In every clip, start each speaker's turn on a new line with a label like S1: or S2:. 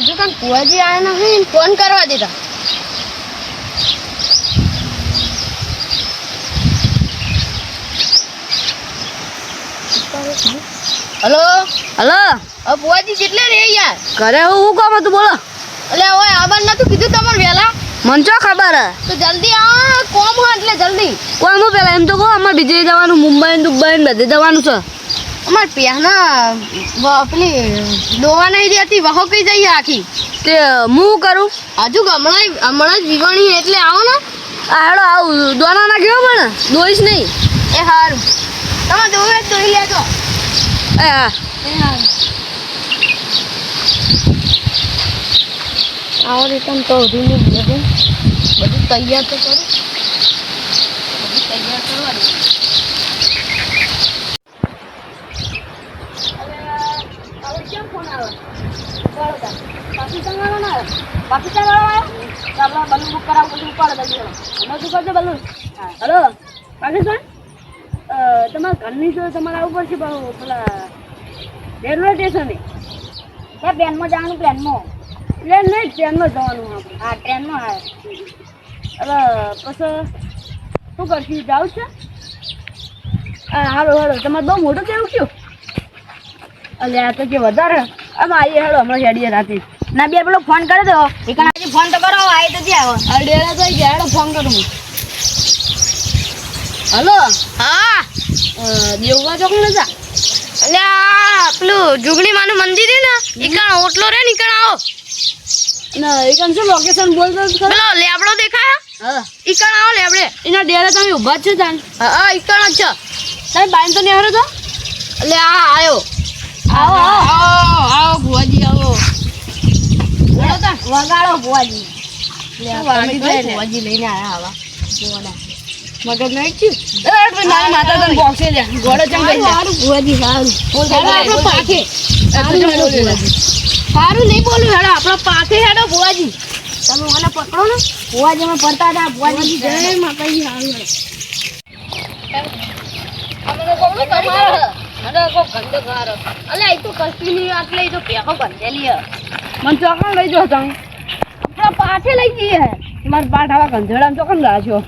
S1: હજુ કાન કુવાજી આયા નહીં ફોન કરવા દીધા. હલો
S2: હલો
S1: બુઆજી કેટલે રે યાર?
S2: ઘરે હું કામ હતું બોલો.
S1: એટલે ઓય આবার નતું કીધું તમાર વેલા?
S2: મને ચો ખબર હે.
S1: તો જલ્દી આ કોમ હે એટલે જલ્દી.
S2: કોઈ હું પેલા એમ તો કહો અમારે બીજે જવાનું મુંબઈ ને દુબઈ ને બધે જવાનું છે.
S1: અમાર પહેના પેલી દોવા નહીં રહેતી વહો કઈ જઈએ આખી.
S2: તે હું કરું
S1: હજુ હમણાં જ વિવાણી એટલે આવો ને.
S2: આ હેડો આવું દોના ના કેવો પણ દોઈશ નહીં.
S1: એ હારું તમે દોવે જ દોઈ લેજો.
S2: એ હા
S1: એ હારું આવો રિટર્ન તો બધું તૈયાર તો કરું. બધું તૈયાર કરવાનું.
S2: હલો પાકિસ્તાન તમારા ઘરની જો તમારે આવવું પડશે પેલા રેલવે સ્ટેશને.
S1: ત્યાં ટ્રેનમાં જવાનું પ્લેનમાં.
S2: પ્લેન નહીં ટ્રેનમાં જવાનું આપણે.
S1: હા ટ્રેનમાં આવે.
S2: હવે પછી શું કરશું જાવ છે? હાલો હાલો તમારે બહુ મોટું કેવું કયું? એટલે આ તો જે વધારે આમ આવીએ હેડો હમણાં હેડીએ રાતે.
S1: ના બે પેલો ફોન કરી દો આજે ફોન તો કરો આવી તો ત્યાં આવો.
S2: આ ડેરા તો ગયા હેડો ફોન કરું હું. હલો
S1: હા
S2: દેવવા ચોક ને જા.
S1: એટલે આ પેલું જુગણી માનું મંદિર છે ને ઈકણ ઓટલો રે ને ઈકણ આવો.
S2: ના એ કામ શું લોકેશન બોલતો
S1: પેલો લેબડો દેખાય
S2: હા
S1: ઈકણ આવો લેબડે.
S2: એના ડેરા તમે ઊભા જ છે તાન.
S1: હા ઈકણ જ છે.
S2: તમે બાઈન તો નહીં હારો તો
S1: એટલે આ આવ્યો.
S2: આવો
S1: આવો આવો ભુવાજી આવો.
S2: વગાડો ભુવાજી.
S1: ભુવાજી લઈને આયા આવા
S2: મગજ નહીં થયું નાની માતા તને બોક્સે લે ગોળો ચમ ગઈ
S1: સારું ભુવાજી સારું.
S2: આપણો પાકે
S1: સારું નહીં બોલું હેડો આપણો પાકે હેડો ભુવાજી. તમે મને પકડો ને ભુવાજી અમે પડતા હતા ભુવાજી જય માતાજી સારું હેડો. અલ્યા એ તો કશું નહીં આટલે એ તો પેહો બંધેલી હે.
S2: મને ચોકન લઈ જાઓ તમે.
S1: આપણા પાછે લઈ જઈએ.
S2: તમારા પાઠ આવા ગંધેડામાં ચોકન લાવ્યો.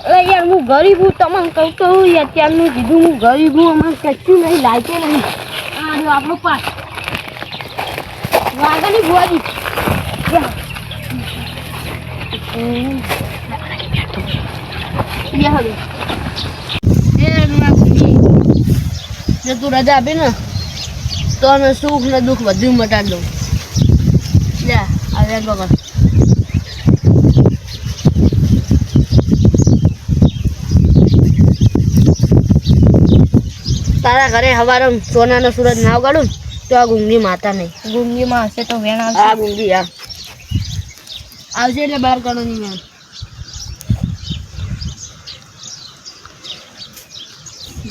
S1: અરે યાર હું ગરીબ હું તમને કહું તો હું અત્યારનું કીધું હું ગરીબ હું અમારે કશું નહીં લાયકે નહીં. આ રહ્યો આપણો પાસ વાગની ભુવાજી.
S2: જો તું રજા આપી ને તો અમે સુખ ને દુઃખ બધું મટાડી દઉં. લે આવ્યા બગર તારા ઘરે હવારે સોનાનો સૂરજ ના ઉગાડું તો આ ગુંગી માતા નહીં.
S1: ગુંગીમાં હશે તો વેણ આવશે.
S2: આ ગુંગી આ આવશે એટલે બહાર કાઢો નહીં મેં.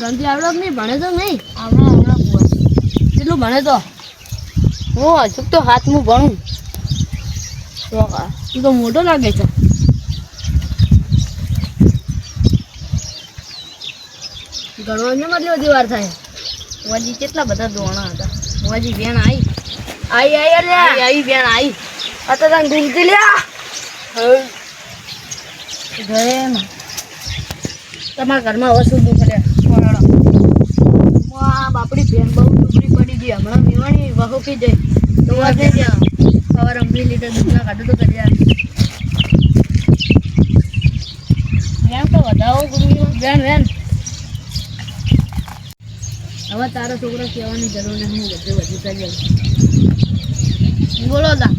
S2: ગંજી આવડો નહીં ભણે તો નહીં.
S1: હમણાં ભુવાજી
S2: કેટલું ભણે તો
S1: હું હજુ તો હાથમાં ભણું.
S2: તું તો મોટો લાગે છે. ગણવાની મતલબ બધી વાર થાય.
S1: ભુવાજી કેટલા બધા દોણા હતા. ભુવાજી વેણ આવી
S2: આવી બેન આવી આ તો તને ગુંજી લ્યા તમારા ઘરમાં હવે શું દુઃખ રે બાપડી બેન બહુ દુખડી પડી ગઈ હમણાં મેવાણી વહુ પી જાય તો સવારે 20 લીટર દૂધના કાઢું તો કરી
S1: વેણ તો વધાવો ગુંગીમાં.
S2: વેન હવે તારા છોકરા કહેવાની જરૂર નહીં. હું બધું કરી બોલો તા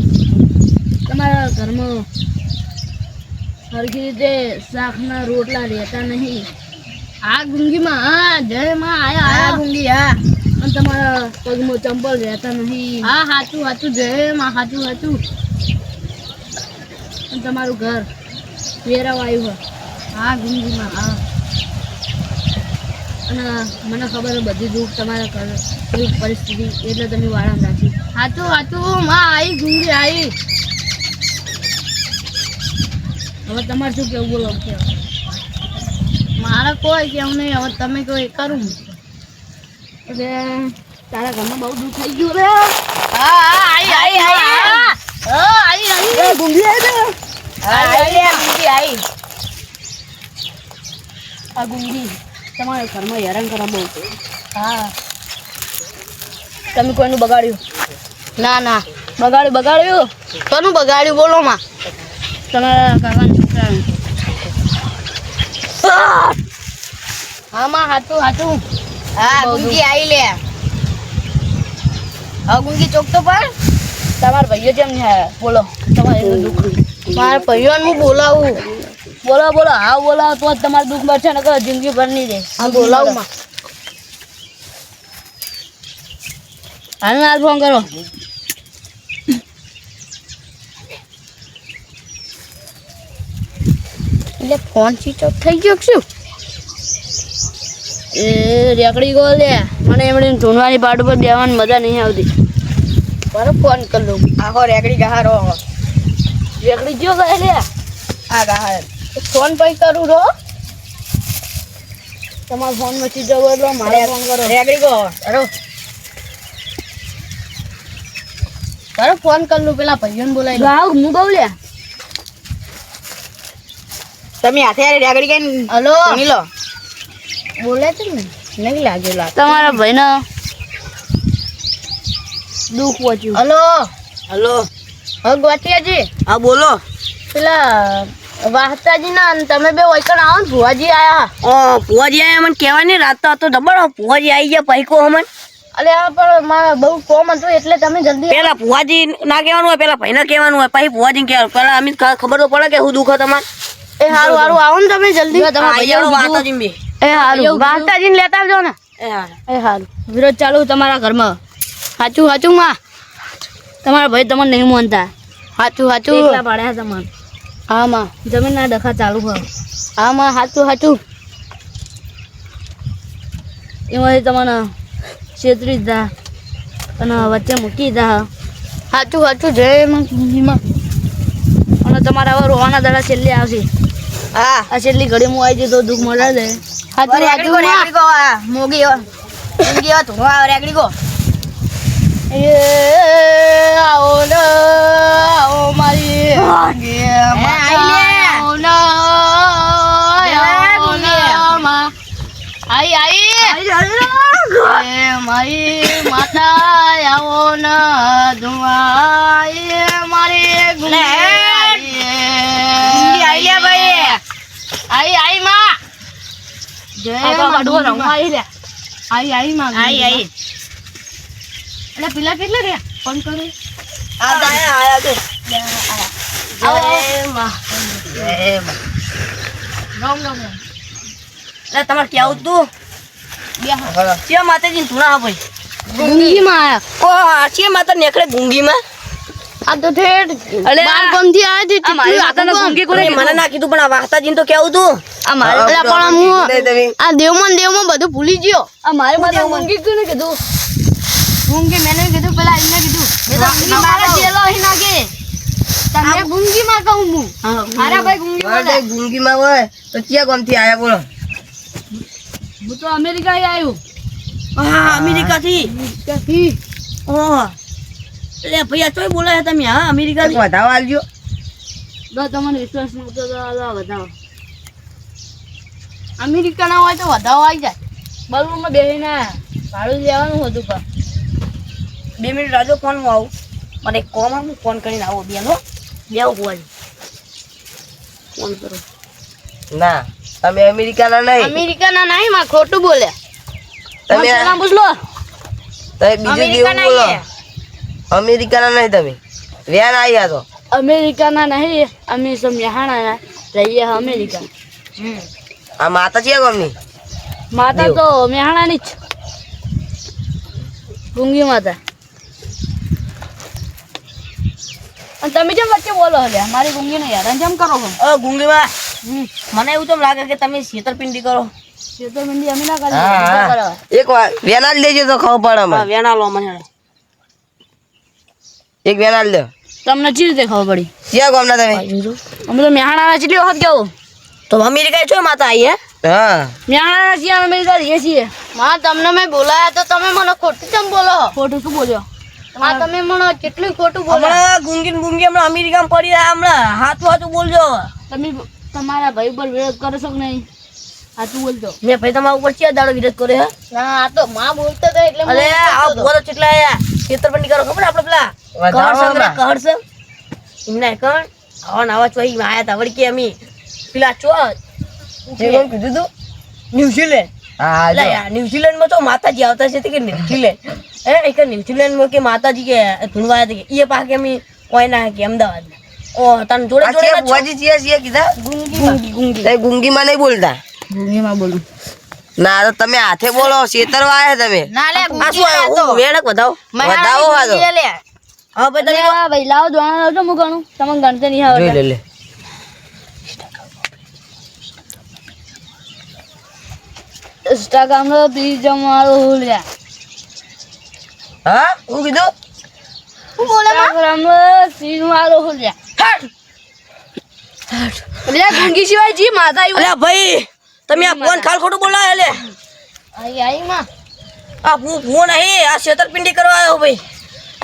S2: તમારા ઘરમાં સરખી રીતે શાકના રોટલા રહેતા નહીં.
S1: આ ગુંગીમાં હા જય માં આયા
S2: આ
S1: આયા
S2: ગુંગી હા અને તમારા પગમાં ચંપલ રહેતા નહીં.
S1: હા સાચું સાચું જય માં સાચું સાચું.
S2: અને તમારું ઘર વેરાવ આવ્યું હોય.
S1: હા ગુંગીમાં હા
S2: અને મને ખબર છે બધી દુઃખ તમારા ઘર કેવી પરિસ્થિતિ એટલે તમે વાળા રાખી.
S1: સાચું સાચું માં આવી ગુંગી આવી.
S2: હવે તમારે શું કેવું બોલો કે
S1: મારે કોઈ કેવું નહીં. હવે તમે કહો એ કરું.
S2: એટલે તારા ઘરમાં બહુ દુઃખ થઈ ગયું રે.
S1: હા હા આવી આવી આવી આ ગુંગી તમારા ઘરમાં હેરાન કરવા બહુ.
S2: હા
S1: તમે કોઈનું બગાડ્યું?
S2: ના ના
S1: બગાડ્યું
S2: કોનું બગાડ્યું બોલો માં
S1: તમારા કાકાના છોકરાનું.
S2: હા માં હાચું હાચું
S1: હા,
S2: ગુંગી આવી લે હવે ગુંગી ચોક તો પર
S1: તમારા ભાઈઓ કેમ નહીં આવ્યા? બોલો તમારે એનું દુઃખ.
S2: મારા ભાઈઓને હું બોલાવું
S1: બોલો હા બોલાવો તો જ તમારું દુઃખ મળશે ને જિંદગી ભર નહીં રહે.
S2: હા બોલાવું માં
S1: હાલ ફોન કરો.
S2: એટલે ફોન સ્વિચ ઓફ થઈ ગયો કે શું
S1: એ રેકડી ગો લે મને એમણે ઢૂંઢવાની પાટ ઉપર બેવાની મજા નહીં આવતી.
S2: મારો ફોન કર લઉં આખો રેકડી ગહારો
S1: રેકડી જો ગયા લે
S2: આ ગહાર ફોન પૈ કરું રો
S1: તમારા ફોનમાં ચીજો બોલો મારે ફોન કરો.
S2: રેકડી ગો અરે મારો ફોન કર લઉં પેલા ભાઈઓને બોલાવી લઉં.
S1: ગાવ હું બહુ લે
S2: તમે હાથે યાર રેકડી કઈ
S1: હલો
S2: સુની લો બોલે છે ને નહીં લાગ્યો લાગ
S1: તમારા ભાઈને દુઃખ પહોંચ્યું.
S2: હલો
S3: હલો
S2: હવે ગોટિયાજી
S3: હા બોલો.
S2: પેલા વાહતાજી ના તમે બે વૈકણ આવો ને ભુવાજી આયા
S3: પુવાજી આયા મને કહેવાય નહીં રાત તો હતો જબર પુવાજી આવી ગયા પૈકો અમન.
S2: અલે આ પણ મારે બહુ કોમ હતું એટલે તમે જલ્દી
S3: પેલા પુવાજી ના કહેવાનું હોય પેલા ભાઈને કહેવાનું હોય પછી પુવાજી કહેવાનું પેલા અમિત ખબર તો પડે કે શું દુઃખ તમારે.
S2: એ હારું હારું આવો ને તમે જલ્દી
S3: વાતાજી બી
S1: એ હારું વાહતાજીને લેતા આવજો ને.
S3: એ હા
S1: એ હારું વિરોધ ચાલુ તમારા ઘરમાં. સાચું માં તમારા ભાઈ તમને નહીં માનતા.
S2: સાચું
S1: એકલા પાડ્યા તમને.
S2: હા માં
S1: જમીનના ડખા ચાલુ હોય
S2: હા માં સાચું
S1: એમાંથી તમને છેતરી દા અને વચ્ચે મૂકી દા
S2: સાચું જય માં
S1: અને તમારા હવે રોવાના દાડા છેલ્લે આવશે.
S2: હા
S1: આ છેલ્લી ઘડી હું આવી જઈ તો દુઃખ મળે છે.
S2: રેકડી ગો મોગી મોગી તો રેકડી ગો
S1: એ આવો ને આવો મારી આવો ને આવો ને માં. આઈ મારી માતા આવો ને ધુઆ મારી ગુંગી આઈ માં જય આઈ માં એટલે પેલા કેટલા રહ્યા ફોન કરો.
S3: તમારે કેવું તું ચિયા માતાજી ધૂણા ભાઈ
S1: ગુંગીમાં આયા.
S3: ઓ ચિયા માતા નીકળે ગુંગીમાં.
S1: આ તો ઠેઠ
S3: અલે
S1: બાળપણથી આયા છે.
S3: મારી માતાને ગુંગી કોને મને ના કીધું પણ આ વાહતાજીને તો કેવું તું.
S1: આ મારે પેલા પણ હું આ દેવમાં બધું ભૂલી ગયો. આ મારે માતા ગુંગી કોને કીધું? ગુંગી મેને કીધું પેલા એમને કીધું મેં તો ગુંગી મારા ચેલો હી નાખે. તમે ગુંગી માં કહું હું. મારા ભાઈ ગુંગી માં
S3: ગુંગીમાં હોય તો ચિયા ગામથી આયા બોલો.
S1: હું તો અમેરિકા આવ્યો.
S3: હા અમેરિકા થી.
S1: ત્યાંથી
S3: ઓહ લે ભૈયા તોય બોલાય તમે હા અમેરિકા થી વધાવા આલજો.
S1: તો તમને વિશ્વાસ ન હતો તો વધાવો. અમેરિકા ના હોય તો વધાવો આવી જાય. બલૂનમાં બેસીને ભાડું લેવાનું હતું પણ
S3: 2 મિનિટ રાજો ફોન હું આવું મને એક કોમ હું ફોન કરીને આવો બેનો બેવ બોલ ફોન કરો. ના તમે અમેરિકાના નહીં.
S2: અમેરિકાના નહીં માં ખોટું બોલે
S3: તમે
S1: નામ પૂછ લો.
S3: તમે બીજું જેવું બોલો. અમેરિકાના નહીં તમે વ્યાન આવ્યા તો
S1: અમેરિકાના નહીં અમે સમજાણા રહીએ અમેરિકા.
S3: આ માતા છે ગામની
S1: માતા તો મેહાણાની જ ગુંગી માતા. અને તમે જેમ વચ્ચે બોલો હલે મારી ગુંગીને હેરાન જેમ કરો છો.
S3: ગુંગીમાં મને એવું તો લાગે કે તમે છેતરપિંડી કરો.
S1: છેતરપિંડી અમે ના કરીએ.
S3: હા,
S1: બીજા
S3: હા.
S1: કરો.
S3: એક વાર વેના જ લેજો તો ખબર પડે
S1: હા,
S3: મને.
S1: વેણા લો મને.
S3: એક વેના જ લે.
S1: તમને ચી રીતે ખબર પડી?
S3: ક્યાં ગામના તમે?
S1: અમે તો મેહાણાના કેટલી વખત કેવું
S3: તો અમેરિકા છો માતા આવી હે? હા
S1: મેહાણાના છીએ અમેરિકા રહીએ છીએ.
S2: માં તમને મેં બોલાયા તો તમે મને ખોટું કેમ બોલો?
S1: ખોટું શું બોલ્યો?
S2: માં તમે મને કેટલું ખોટું બોલો?
S3: હમણાં ગુંગી ને ગુંગી હમણાં અમેરિકામાં પડી રહ્યા હમણાં હાથું હાથું બોલજો.
S1: તમે તમારા ભાઈ પર વિરોધ કરો છો કે નહીં?
S2: સાચું બોલતો
S3: મેં ભાઈ તમારા ઉપર ચિયા દાડો વિરોધ કર્યો હે?
S2: ના આ તો માં બોલતો હતો એટલે
S3: અલે આ બોલો કેટલા આયા છેતરપિંડી કરો ખબર આપણે પેલા કહર છે એમના કણ આવા નવા ચોઈ આયા તા વળી કે અમે પેલા ચો જે કોણ કીધું તું ન્યુઝીલેન્ડ એટલે યાર ન્યુઝીલેન્ડ માં તો માતાજી આવતા છે કે ન્યુઝીલેન્ડ એક ન્યુઝીલેન્ડ માં કે માતાજી કે ધૂણવાયા કે એ પાકે અમે કોઈ ના કે અમદાવાદ ઓ તને જોડે જોડે
S4: બુઆજી ચિયા ચિયા કીધા
S3: ગુંગી
S4: તે ગુંગીમાં નહીં બોલતા
S2: ભૂમિમાં બોલું
S4: ના તો તમે હાથે બોલો શેતરવા આયા તમે
S2: ના લે
S3: આ શું આયો વેણક વધાવો
S4: વધાવો હાલો
S3: હા ભાઈ તમે
S2: ભાઈ લાવો જોણા લાવજો મુકાણું તમને ગણતે નહીં
S4: જોઈ
S2: આવડે
S4: લે લે
S2: ઇન્સ્ટાગ્રામ નો પ્લીઝ જમાડો લ્યા
S4: હા હું કીધું
S2: હું બોલે ઇન્સ્ટાગ્રામ નો સીન વાળો લ્યા લ્યા ગુંગી સિવાય જી માતા આવ્યું
S3: અલ્યા ભાઈ તમે આ ફોન ખાલ ખોટું બોલાય લે
S2: આઈ આઈ માં
S3: આ ફોન અહીં આ છેતરપિંડી કરવા આવ્યો ભાઈ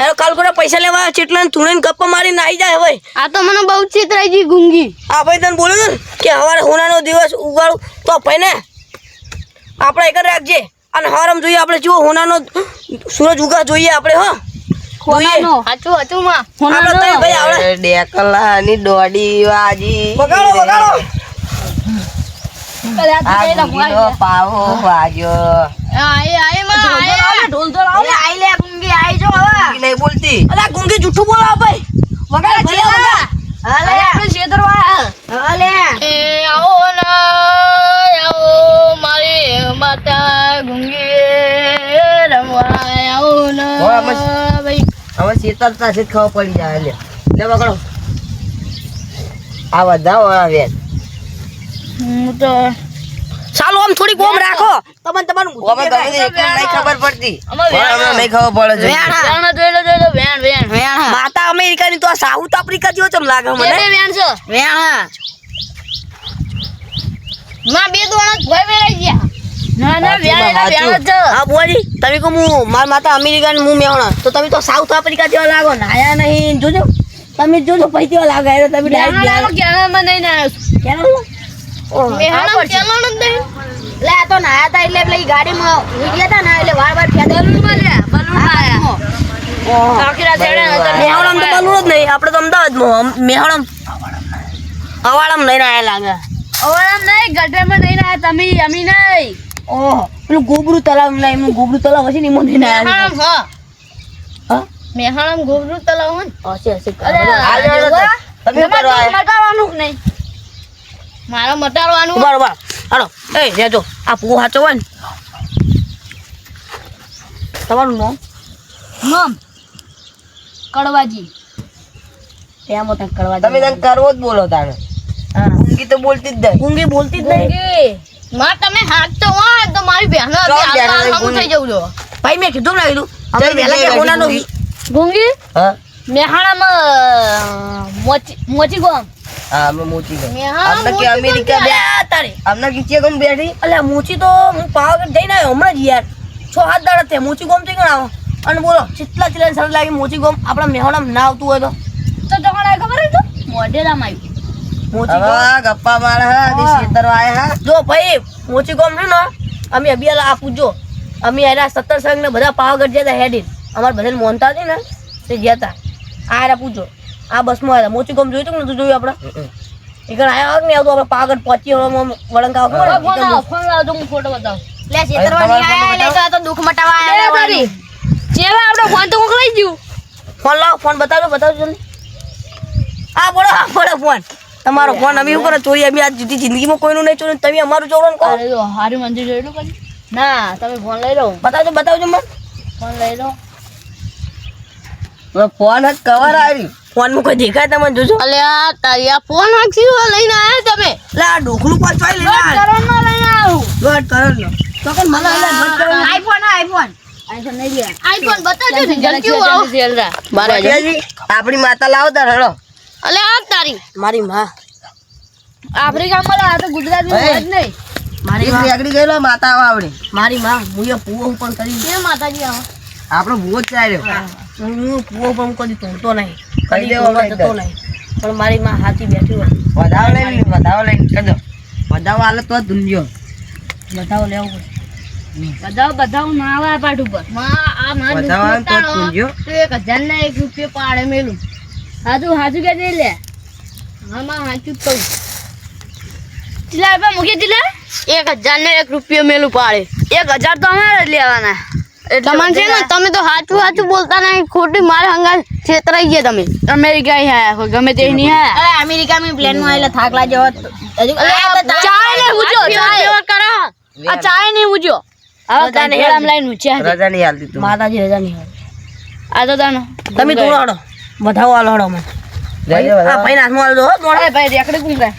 S3: આ કાલ ખોટા પૈસા લેવા ચેટલા તુણે ગપ્પા મારીને આવી જાય ભાઈ
S1: આ તો મને બહુ ચિતરાઈ ગઈ ગુંગી
S3: આ ભાઈ તને બોલ્યું ને કે હવારે હોનાનો દિવસ ઉગાડું તો ભાઈ ને આપણે એક જ રાખજે અને હવારમ જોઈએ આપણે જો હોનાનો સૂરજ ઉગા જોઈએ આપણે હો
S2: ખોનાનો હાચું હાચું માં
S3: આપણે તઈ ભાઈ આવડે
S4: ડેકલાની દોડી વાજી
S3: વગાડો વગાડો
S4: આ પાવો વાગ્યો
S1: આય આય માં આય
S3: ઢોલ તો લાવ
S2: અરે આઈ લે ગુંગી આઈ જો હવે
S4: નહીં બોલતી
S3: અલા ગુંગી જૂઠું બોલાવ ભાઈ વગાડ ભલે
S2: હાલે આપણે છેતરવા હાલે
S1: એ આવો ના આવો મારી માતા ગુંગી રમવા આવો ના
S4: ઓય, મસ્ત.
S1: ભાઈ
S4: હવે શેતરતા છે ખબર પડી જાય લે લે વગાડો આ વધાવો આ વેન
S1: હું તો
S3: ચાલો આમ થોડી કોમ રાખો તમને તમારું
S4: અમે ગમે તે એકદમ નહીં ખબર પડતી
S1: અમે
S4: પણ અમને નહીં ખબર પડે છે
S1: વેણ જોઈ લો વેણ વેણ વેણ
S3: માતા અમેરિકાની તો આ સાઉથ આફ્રિકા જેવો ચમ લાગે મને
S1: વેણ છે વેણ માં બે દોણા ભય વેરાઈ ગયા ના ના વેણ એના વેણ જ છે.
S3: હા બુઆજી તમે કહો હું માર માતા અમેરિકન હું મેવણા તો તમે તો સાઉથ આફ્રિકા જેવા લાગો નાયા નહીં જોજો તમે જોજો પછી કેવા લાગે એટલે તમે
S1: વેણાનો કેનાલમાં નહીં નાયો છું. વેણાનો કેનાલ જ નહીં.
S2: લે આ તો નાયા તા એટલે પેલી ગાડીમાં ઉઈ ગયા તા ના એટલે વાર વાર ફેદે
S1: બલૂનમાં લ્યા, બલૂનમાં આયા. આખી રાત હેડે ને તમે
S3: મેહોણામ તો બલૂન જ નહીં આપણે તો અમદાવાદમાં મેહોણામ અવાડામ નહીં નાયા લાગે
S1: અવાળામ નહીં, ગટરમાં નહીં નાયા તમે, અમી નહીં.
S3: ઓહ પેલું ગોબરું તલાવ ના એમનું ગોબરું તલાવ હશે ને એમાં નહીં નાયા
S1: મેહાણામ હા.
S3: હા
S1: મેહાણામ ગોબરું તલાવ હોય ને.
S3: હશે હશે
S1: અરે,
S4: હાલ હેડો તો. તમે
S1: તમારે
S4: કરવા
S1: તો મટાડવાનું જ નહીં. મારે મટાડવાનું
S3: ઉભા ઉભા હાલો એ રેજો આ પૂ સાચો હોય ને તમારું નામ
S1: નામ કડવાજી.
S3: ત્યાં મોટા કરવા
S4: તમે તને કરવો જ બોલો તાણે ઊંઘી તો બોલતી જ નહીં
S3: ગુંગી બોલતી જ નહીં
S1: ગુંગી, માં તમે હાથ તો હોય તો મારી બહેનો હતી,
S4: કોણ બહેનો
S1: હાલ
S4: હતી?
S1: હામું થઈ જવું જો.
S3: ભાઈ મેં કીધું ને કીધું અમે
S4: જલ્દી
S3: વહેલા કે
S4: જલ્દી
S3: હોનાનો
S4: ગુંગી.
S1: ગુંગી
S4: હા
S1: મેહાણામાં મોચી ગોમ.
S4: હા અમે મોચી ગઈ
S1: મેહાણામાં
S4: આપણે કે
S1: મોચી
S4: અમેરિકા
S1: ગોમ
S4: બે
S1: ક્યાં?
S3: તારે
S4: અમને કીચે ગમ બેઠી
S3: અલ્યા મોચી તો હું પાવાગઢ જઈને આવ્યો હમણાં જ યાર 6-7 દાડા થયા મોચી ગોમ થઈ ગયો અને બોલો ચિત્લા ચિલ્લા સરસ લાગી મોચી ગોમ આપણા મેહોણામાં ના આવતું હોય તો
S1: તો તમારે ખબર હોય તો મોઢેરામાં આવ્યું.
S3: મોચી
S4: હવે
S3: ગોમ
S4: આ ગપ્પા મારે હા તે
S3: હા.
S4: શેતરવા આયા હા
S3: જો ભાઈ મોચી ગોમ છે ને અમે અબિયાલા આ પૂછજો અમે એના 17 સંઘ ને બધા પાવાગઢ ગયા હતા હેડી અમારે બધાને મોનતા હતી ને તે ગયા હતા આ એરા પૂછજો આ બસમાં આવ્યા મોચી ગોમ જોયું તું ને તું જોયું આપણે એ ઘણા આવ્યા કે નહીં આવતું આપણે પાવાગઢ પહોંચી વળંગ
S1: ફોન લાવો, ફોન લાવો તો હું ફોટો બતાવું.
S2: લે છેતરવા નહીં આયા લે તો આ તો દુઃખ મટાવા
S1: લે
S2: આયા
S1: તારી. ચેલા આપણો ફોન તો મોકલાઈ ગયું.
S3: ફોન લાવો ફોન બતાવજો જલ્દી આ બોલો ફોન તમારો ફોન અમે શું કરો ચોરી અમે આજ સુધી જિંદગીમાં કોઈનું નહીં ચોર્યું તમે અમારું ચોરો ને કહો
S1: અરે જો હારી મંજૂર જોયેલું કરી. ના તમે ફોન લઈ લો,
S3: બતાવજો મને
S1: ફોન લઈ લો.
S4: ફોન જ કવર આવી
S3: ફોનમાં કોઈ દેખાય તમને જોજો
S1: અલ્યા તારી આ ફોન હાક્ષી લઈને આયા તમે.
S3: એટલે આ ડોકલું પાછું ચોઈ લઈને આવ્યા.
S1: કરોડમાં લઈને આવું.
S3: દોઢ કરોડ લો તો કે મને દોઢ કરોડ
S2: આઈફોન આઈફોન
S1: આઈફોન નહીં લે. આઈફોન બતાવજો ને
S2: Samsung
S1: કેવું આવું.
S3: મારે
S4: ભટિયાજી, આપણી માતા લાવતા રડો
S1: અલ્યા આ તારી
S3: મારી માં
S1: આફ્રિકામાં લા, આ તો ગુજરાતમાં હોય જ નહીં.
S3: મારી
S4: એક
S3: માં
S4: રેગડી ગયેલો માતા આવા આવડે
S3: મારી માં મુએ પૂવો પણ કરી
S1: કેમ માતાજી આવો?
S4: આપણો ભૂવો જ ચાલ્યો
S3: હું પૂવો પણ કદી તોડતો નહીં
S4: કહી
S3: કદી
S4: દેવો
S3: તોડવા જતો
S4: ભાઈ.
S3: નહીં પણ મારી માં હાથી બેઠી હોય
S4: વધાવો લઈને કરજો વધાવો હાલે તો જ ધૂંધ્યો
S3: બતાવો લેવું પડે
S2: બધાવ ના આવે આ પાટ ઉપર
S1: આ માર
S4: બતાવવાનું તો જ પૂંજ્યો.
S1: તો 1000 ના 1 રૂપિયો પાડે મેલું.
S2: હાજુ કે દે લે
S1: હા માં હાચું જ કહું.
S2: ચીલા રૂપિયા મૂકી દીધા
S1: 1000 ને 1 રૂપિયો મેલું પાડે.
S2: 1000 તો અમારે જ લેવાના
S1: તમને છે ને તમે તો સાચું બોલતા નહીં, ખોટી મારે હંગાત છેતરાઈ ગયા તમે.
S2: અમેરિકા હી આયા ગમે તે નહીં આયા
S3: અરે અમેરિકામાં પ્લેનમાં આવેલા થાક લાગ્યો હોત. હજુ
S2: ચાય ને પૂછો ચાય આ ચાય નહીં પૂછો હવે તને હેરામ લાઈન ઊંચ્યા
S4: રજા નહીં હાલતી તું.
S3: માતાજી રજા નહીં હોય.
S2: આ તો તાનો
S3: તમે દોડો હડો બધાઓ હાલો હડો મને
S4: જઈએ
S3: આ
S4: બધા.
S3: ભાઈ હાથમાં હાલો હો દોડો
S2: ભાઈ રેકડી કું કાય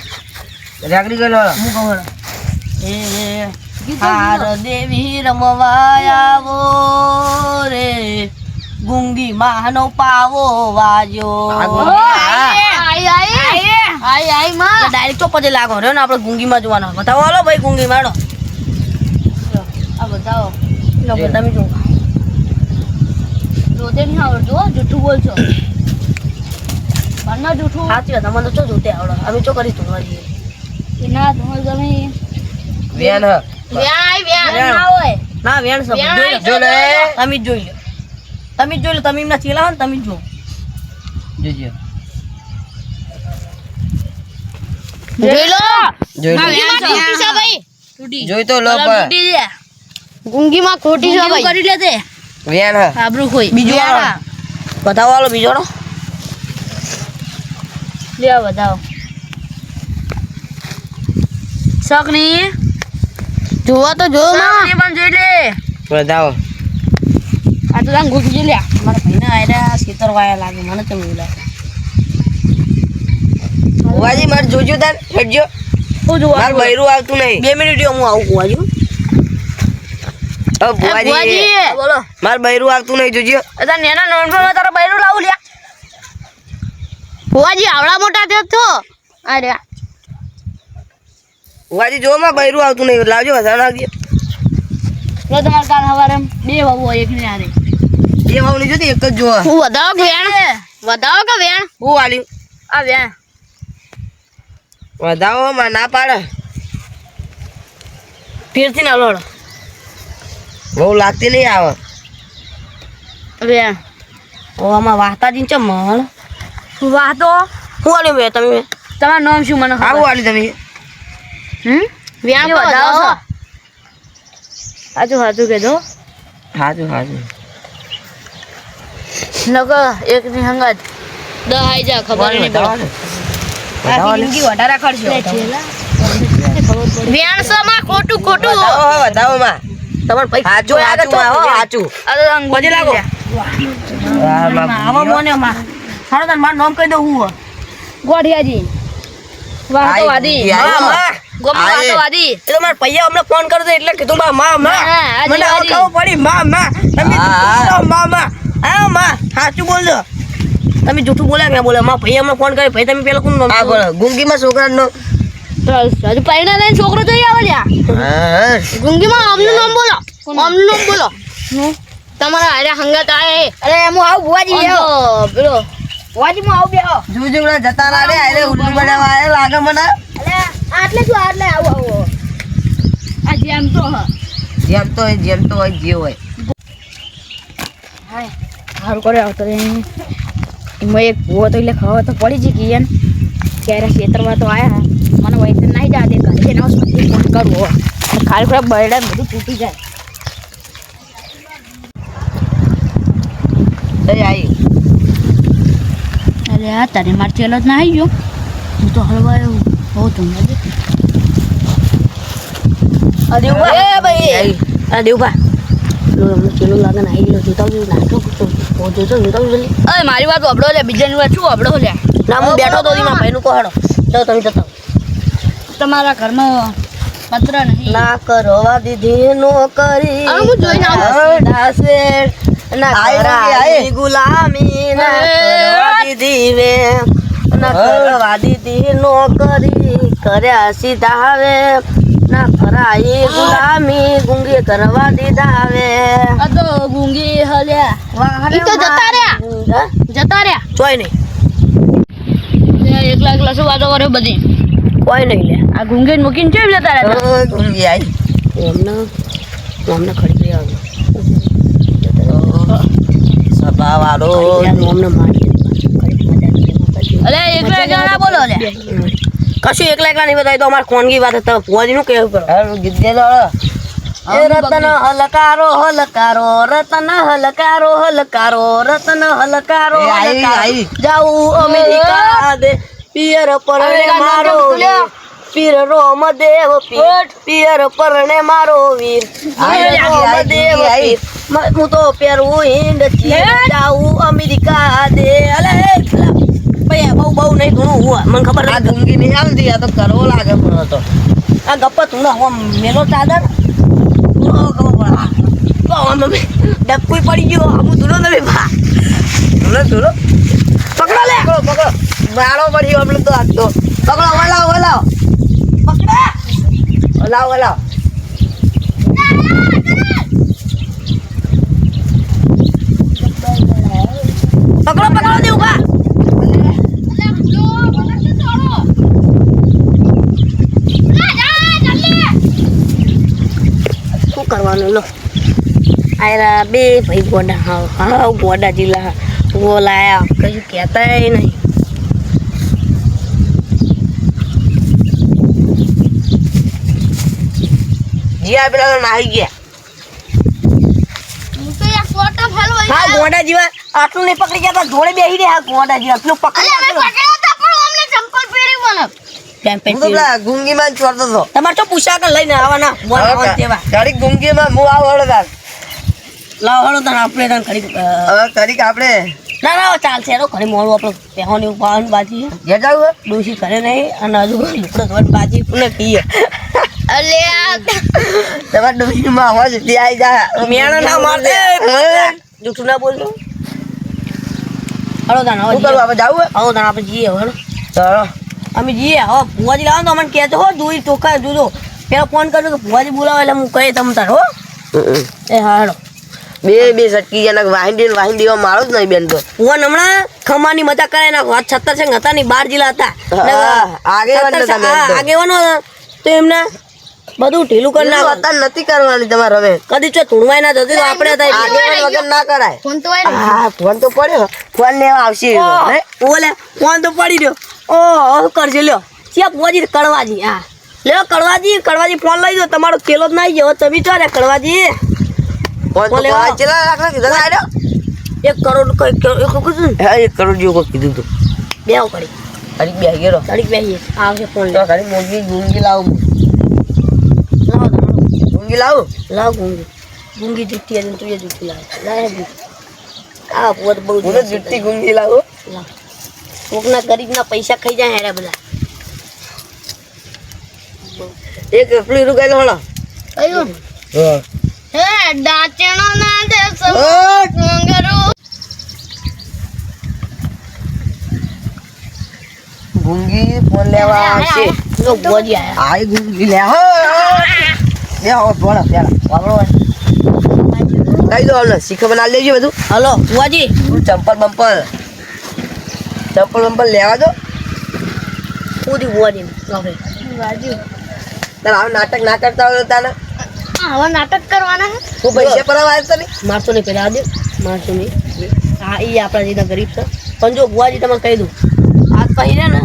S4: રેકડી કરી લો.
S3: હું કહું હડો હાર દેવી રમવા આવો રે ગુંગી માનો પાવો વાજો
S1: આઈ માં
S3: ડાયરેક્ટ ચોપડે લાગો રે ને આપણે ગુંગીમાં જોવાનો બતાવો હાલો ભાઈ ગુંગી માડો
S1: આ બતાવો.
S3: લો તમે જો
S1: જોતે નહીં આવડતું હો, જૂઠું બોલશો. ઘરમાં જૂઠું
S3: સાચી વાત અમને તો શું જોતે આવડે અમે શું કરી તું
S1: ના તમારે તમે
S4: વેન હ.
S1: વ્યાય
S3: વેણ.
S1: ના હોય.
S3: ના વેણ સબ
S1: વેણ
S3: જોઈ લો
S4: જો લે.
S3: તમે જ જોઈ લો તમે જ જોઈ લો તમે એમના ચેલા હો ને તમે જ જો
S4: જોજો.
S1: જોઈ લો.
S4: જોઈ લો.
S1: ગુંગીમાં ખોટી છે ભાઈ.
S4: જોઈ તો લો પણ.
S1: ગુંગીમાં ખોટી છે ભાઈ.
S2: કરી લે તે
S4: વેન હ.
S2: આબરૂ ખોઈ
S3: બીજો વાળો બતાવો હાલો બીજો વાળો
S2: લે બતાવો શક નહીં
S1: જોવા તો જો માં.
S2: પણ જોઈ લે
S4: બતાવો.
S2: આ તો તાન ગુગી લે
S3: મારા ભાઈને આયરા ખેતર વાયા લાગે મને કેમ એવું લાગે
S4: બુવાજી મારે જોજો તાર હેડજો.
S2: હું જોવા
S4: મારે બૈરું આવતું નહીં.
S3: 2 મિનિટ હું આવું કુવાજી
S4: હવે બુવાજી
S1: બુવાજી.
S3: બોલો
S4: મારે બૈરું આવતું નહીં જોજો.
S2: તાર નેના નોનભાઈ તારા બૈરું લાવું લ્યા
S1: ફુવાજી આવડા મોટા થયો છો. અરે
S4: બુવાજી જો માં બૈરું આવતું નહીં લાવજો વધારે નાખજો.
S2: તો તમારે કાલ સવારે 2 વાગો એક ને આરે
S4: એ વાવ નહીં જોતી એક જ જો.
S1: હું વધાવો કે વેણ? વધાવો કે વેણ?
S4: હું વાલ્યું
S2: આ વ્યા
S4: વધાવો માં ના પાડે.
S3: ફેરથી ના લોડ
S4: બહુ લાગતી નહીં આવે.
S2: વ્યા
S3: ઓ આમાં વાહતાજી છે મણ
S2: વાહ તો
S3: હું આલ્યું બે તમે
S2: તમારું નામ શું મને
S4: આવું
S2: ખબર
S4: વાલ્યું તમે.
S1: વેણ
S2: એ
S1: તો
S2: વધાવો
S1: વધાવો.
S2: હાચું હાચું કહેજો
S4: હાજુ હાજુ.
S2: નકો એક ની હંગાત 10 આઈ જા ખબર નહીં પડે
S3: આખી જિંદગી વધારે ખર્ચો
S1: વેણ છે માં ખોટું ખોટું.
S4: વધાવો માં.
S3: તમારે પૈસા
S4: હાચું હાચું માં હો હાચું.
S2: આ તો તાન
S3: પછી લાગો
S4: હા, માં
S3: આવા મોને માં હાલો તને મારું નામ કહી દઉં હું
S2: ગોઠિયાજી વાહ તો વાદી
S4: આઈ,
S3: માં
S4: આઈ.
S3: માં
S2: ગોમ વાહ તો
S4: આઈ.
S2: વાદી
S3: એ તો મારા પૈયા અમને ફોન કર્યો હતો એટલે કીધું માં માં માં
S2: હા, આજે
S3: મને
S2: આજે.
S3: ખબર પડી માં માં તમે
S4: હા.
S3: જૂઠું બોલો, માં માં હા માં સાચું બોલજો તમે જૂઠું બોલ્યા કે બોલ્યા માં ભાઈ અમને ફોન કર્યો ભાઈ તમે પેલા કોણ નામ
S4: આ બોલો ગુંગીમાં છોકરાનો.
S2: હજુ પૈણા લઈને છોકરો જોઈ આવે લ્યા
S4: હા.
S1: ગુંગીમાં આમનું નામ બોલો. આમનું નામ બોલો. તમારા હારે હંગાત આયા હે.
S3: અરે હું આવું ભુવાજી
S2: આમ તો પેલો
S3: ભુવાજી હું આવું બેહો
S4: જોજો પેલા જતા ના રે આયરે ઉલ્લુ બનાવવા આયે લાગે મને.
S3: અરે આટલે શું આટલે આવું
S2: આ જેમ તો હ
S4: જેમ તો હોય જે હોય.
S2: સારું કરે આવતો રે એમાં એક ભૂવો તો એટલે ખબર તો પડી જ ગઈ એને ક્યારે ખેતરમાં તો આયા મને વૈસે નહીં જાતે ઘરે જઈને પછી ફોન કરવો ખાલી ખરા બરડા બધું તૂટી જાય
S4: તઈ આઈ.
S2: અરે આ તારે માર ચેલો જ ના આવી ગયો હું તો હળવાયો બહુ તમને
S3: આ દેવભા એ ભાઈ
S4: આઈ.
S3: આ દેવભા લો અમને ચેલો લાગે ને આવી ગયો જોતા હું નાખો તો જોતો જલ્દી
S2: અરે મારી વાત અબડો લે બીજાની વાત શું અબડો લે
S3: ના હું બેઠો તો એમાં ભાઈનું કોહાડો ચાલો તમે જતા
S2: તમારા ઘરમાં પત્ર નહીં
S3: ના કરવા દીધી નો કરી
S1: હવે હું જોઈને આવું.
S3: દાસે ના
S4: આઈ,
S3: કરાવી
S4: આઈ.
S3: ગુલામી ના કરવા દીધી વે ના કરવા દીધી નો કરી કર્યા સીધા હવે ના કરાઈ ગુલામી ગુંગી કરવા દીધા વે
S2: આ તો ગુંગી હલ્યા
S1: ઈ તો જતા રહ્યા.
S3: હા?
S1: જતા રહ્યા.
S3: ચોય નહીં
S2: એકલા એકલા શું વાતો કર્યો બધી
S3: કોઈ નહીં લે
S2: આ ગુંગી મૂકીને કેમ જતા રહ્યા
S4: ગુંગી આઈ.
S3: અમને ખડી આવે
S4: સભા વાળો
S3: અમને મારી
S2: અલે એકલા એકલા ના બોલો લે
S3: કશું એકલા એકલા નહીં બતાવી તો અમારે કોનગી વાત હતા ફુવાજીનું કહેવું કરો
S4: હારું ગીત દે દો
S3: એ રતન હલકારો હલકારો રતન હલકારો હલકારો રતન હલકારો
S4: એ આઈ,
S3: હલકારો.
S4: આઈ.
S3: જાઉં અમેરિકા દે પિયર પરણે મારો વીર. પીર રોમ દેવ પીર પિયર પરણે મારો વીર
S4: આઈ,
S3: પીર રોમ
S4: આઈ,
S3: દેવ
S4: આઈ.
S3: પીર હું તો પહેરવું હિંડ જાઉં અમેરિકા દે અલે ભાઈ બહુ બહુ નહીં ધૂણું હું મને ખબર
S4: આ
S3: નથી
S4: ડુંગી નહીં આવતી આ તો કરવો લાગે પણ તો
S3: આ ગપ્પા તું ના હું મેલો ચાદર ડબકુઈ પડી ગયો હું ધૂલો તમે ભા
S4: ધૂલો
S3: પકડો લે
S4: પકડો મારો પડ્યો આપણે તો આજ તો પકડો વલાવ વલાવ
S3: પકડા
S4: વલાવ વલાવ
S3: પકડો પકડો દે ઉભા શું કરવાનું લો આયરા બે ભાઈ ગોડા હા ગોડા જિલ્લા બોલાયા કશું કહેતા નહીં
S4: જીયા પેલા તો નાહી ગયા
S3: હા ગોડા જેવા આટલું નહીં પકડી ગયા તા જોડે બેસી રહ્યા ગોડા જેવા પેલું પકડી
S4: હું તો પેલા ગુંગીમાં જ ચોરતો હતો
S3: તમારે તો પૂછા કર લઈને આવવાના બોલ તેવા
S4: ઘડીક ગુંગીમાં હું આવ હળદાર
S3: લાવ હળો તને આપણે તને ઘડી
S4: હવે ઘડીક આપણે
S3: ના ના ચાલશે એનો ઘરે મોડું આપણે પહેવાની ઉપાડવાની બાજી
S4: ઘેર જાવું હે?
S3: ડોસી કરે નહીં અને હજુ લુકડો ધોવાની બાજી પુને કહીએ
S1: અલે આ
S4: તમારા ડોહીમાં અવાજ ઉઠી આવી જાય
S3: મેણા ના મારતે જૂઠું ના બોલતો હળો તાને
S4: શું કરવું આપણે જાવું
S3: આવો તાને આપણે જઈએ હળો
S4: ચાલો
S3: અમે જઈએ હવે ભુવાજી લાવો તો અમને કહેજો હો જોઈ ચોખ્ખા જોજો પેલા ફોન કરજો કે ભુવાજી બોલાવે એટલે હું કહે તમ તાર હો એ હા હળો
S4: બે સટકી ગયા વાહિંદી મારો જ નહીં બેન તો
S3: ફોન હમણાં ખમાની મજા કરે એના વાત 76 છે હતા ની 12 જિલ્લા હતા
S4: હા, આગેવાન હતા મેં તો.
S3: આગેવાનો હતા. તો એમને બધું ઢીલું કરી નાખ
S4: અત્યારે નથી કરવાની તમારે હવે
S3: કદી ચો ધૂણવાય ના જતી તો આપણે હતા
S4: આગેવાન વગર ના કરાય
S1: ફોન તો આય
S4: હા ફોન તો પડ્યો ફોન લેવા આવશે હે?
S3: ઓલે ફોન તો પડી રહ્યો ઓ કરજો લ્યો ચિયા ભુવાજી કડવાજી હા લ્યો કડવાજી ફોન લઈ દો તમારો કેલો જ નાઈ ગયો તમે ચો રે કડવાજી
S4: ફોન તો
S3: લેવા.
S4: પાંચ ચેલા રાખના કીધા આડ્યો
S3: 1 કરોડ કીધું
S4: હા 1 કરોડ જેવું કોઈ કીધું તું
S3: બે પડી
S4: ઘડીક બે ગયેલો
S3: ઘડીક બેહીએ આવશે ફોન
S4: તો ઘડી મોંઘી ગુંગી લાવું ગુંગી લાવું
S3: લાવ ગુંગી જુઠ્ઠી અને તું જુઠ્ઠી લાવ આ પોત બહુ
S4: હું તો જુઠ્ઠી ગુંગી લાવું
S3: કોકના ગરીબના પૈસા ખાઈ જાય હેરા બધા
S4: એક રફલી રૂપિયા હળો
S1: કયું
S4: હા
S1: હે દાચણો ના દે સબ
S4: હટ!
S1: મંગરો
S4: ગુંગી ફોન લેવા આવશે
S3: લો ભુવાજી આયા
S4: આઈ ગુંગી લે હો બે હો ફોન પેલા
S3: વાપરો
S4: કઈ દો હમણાં શીખર બના લેજો બધું
S3: હલો ભુવાજી
S4: ચંપલ બંપલ લેવા દો
S3: પૂરી ભુવાજી નોકરી
S4: તારે આવું નાટક ના કરતા હોય તાને
S1: આવા નાટક કરવાના હે
S4: હું પૈસા પર આવ્યો તને
S3: મારતો નહીં પેલા દે મારતો નહીં હા એ આપણા જેના ગરીબ છે પણ જો ભુવાજી તમને કહી દઉં આ ભાઈ ને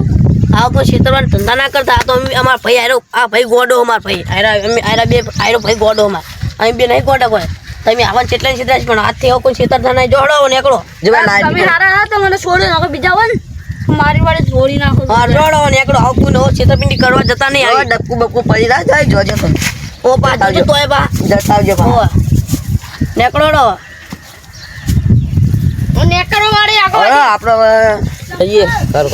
S3: આ કોઈ ક્ષેત્રમાં ધંધા ના કરતા આ તો અમારા ભાઈ આયરો આ ભાઈ ગોડો અમારા ભાઈ આયરા બે આયરો ભાઈ ગોડો અમાર અહીં બે નહીં ગોડા કોઈ તમે આવા ચેટલા ક્ષેત્ર પણ હાથથી આવો કોઈ ક્ષેત્ર ધંધા જોડો નીકળો
S4: જો લાઈટ
S1: તમે હારા હા તો મને છોડી નાખો બીજા વન મારી વાળે છોડી નાખો
S3: હા જોડો નીકળો આવો કોઈ નવો છેતરપિંડી કરવા જતા નહીં આવી
S4: ડબકુ બબકુ પડી ના જાય જોજો તમે
S3: ઓ પાછું તો એ બા
S4: જતા આવજો
S3: ઓ નીકળો
S1: નેકરો વાળી આગળ
S4: આપણે જઈએ કર